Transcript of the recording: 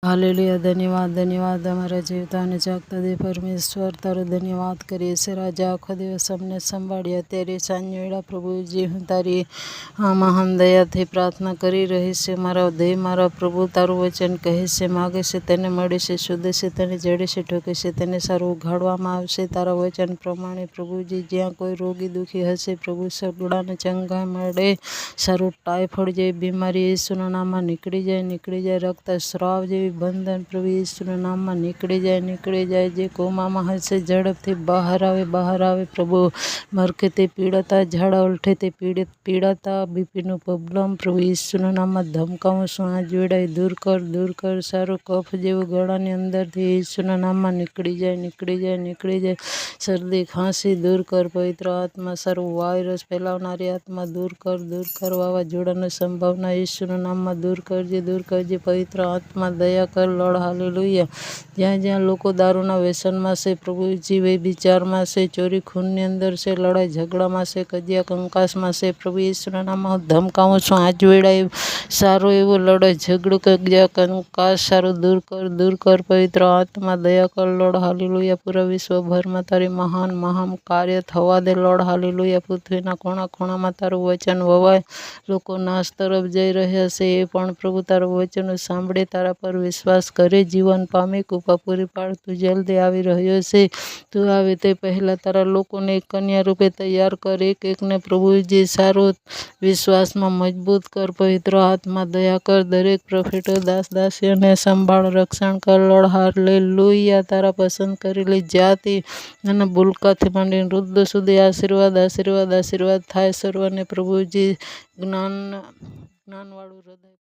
Hallelujah, ધન્યવાદ ધન્યવાદ અમારા જીવતા અને જાગતા દે પરમેશ્વર, તારો ધન્યવાદ કરીએ છીએ રાજા. આખો દિવસ અમને સંભાળ્યા. અત્યારે સાંજ વેળા પ્રભુજી હું તારી મહાન દયાથી પ્રાર્થના કરી રહી છે. મારા દેહ મારા પ્રભુ તારું વચન કહે છે, માગે છે તેને મળે છે, શોધે છે તેને જડે છે, ઠોકે છે તેને સારું ઉઘાડવામાં આવશે. તારા વચન પ્રમાણે પ્રભુજી જ્યાં કોઈ રોગી દુઃખી હશે, પ્રભુ સગડાને ચંગાઈ મળે, સારું ટાઇફોઇડ જેવી બીમારી ઈસુના નામમાં નીકળી જાય. રક્તસ્રાવ જેવી બંધન પ્રભુ ઈસુના નામમાં નીકળી જાય. જે કોમામાં હશે ઝડપથી બહાર આવે પ્રભુ. મરખેથી પીડાતા, ઝાડા ઉલટીથી પીડાતા, બીપીનું પ્રોબ્લેમ પ્રભુ ઈસુના નામમાં ધમકાવું છું, આ જોડાઈ દૂર કર. સારું કફ જેવું ગળાની અંદરથી ઈસુના નામમાં નીકળી જાય. શરદી ખાંસી દૂર કર પવિત્ર આત્મા. સારું વાયરસ ફેલાવનારી આત્મા દૂર કર. વાવાઝોડાની સંભાવના ઈસુના નામમાં દૂર કરજે પવિત્ર આત્મા. દયા કર લોર્ડ. હાલેલુયા. જ્યાં લોકો દારૂના વ્યસનમાં છે પ્રભુજી, વ્યભિચારમાં છે, ચોરી ખૂનની અંદર છે, લડાઈ ઝઘડામાં છે, કજિયા કંકાસમાં છે, પ્રભુ ઈસુના નામમાં હું ધમકાવું છું, આજ વેળાએ સારો એવો લડાઈ ઝઘડો કજિયા કંકાસ સારું દૂર કર પવિત્ર આત્મા. દયા કર લોર્ડ. હાલેલુયા. પૂરા વિશ્વભરમાં તારી મહાન કાર્ય થવા દે લોર્ડ. હાલેલુયા. પૃથ્વીના ખૂણામાં તારું વચન વવાય. લોકો નાશ તરફ જઈ રહ્યા છે, એ પણ પ્રભુ તારું વચન સાંભળે, તારા પર વિશ્વાસ કરે, જીવન પામે, કૃપા પૂરી પાડ. તું જલ્દી આવી રહ્યો છે. તું આવે તે પહેલા તારા લોકોને એક કન્યા રૂપે તૈયાર કર. એકને પ્રભુજી સારો વિશ્વાસમાં મજબૂત કર પવિત્ર આત્મા. દયા કર. દરેક પ્રોફેટો દાસીઓને સંભાળ, રક્ષણ કર લોર્ડ. હાલેલુયા. તારા પસંદ કરેલી જાતિ અને ભૂલકાથી માંડીને વૃદ્ધ સુધી આશીર્વાદ થાય સર્વને પ્રભુજી જ્ઞાનવાળું હૃદય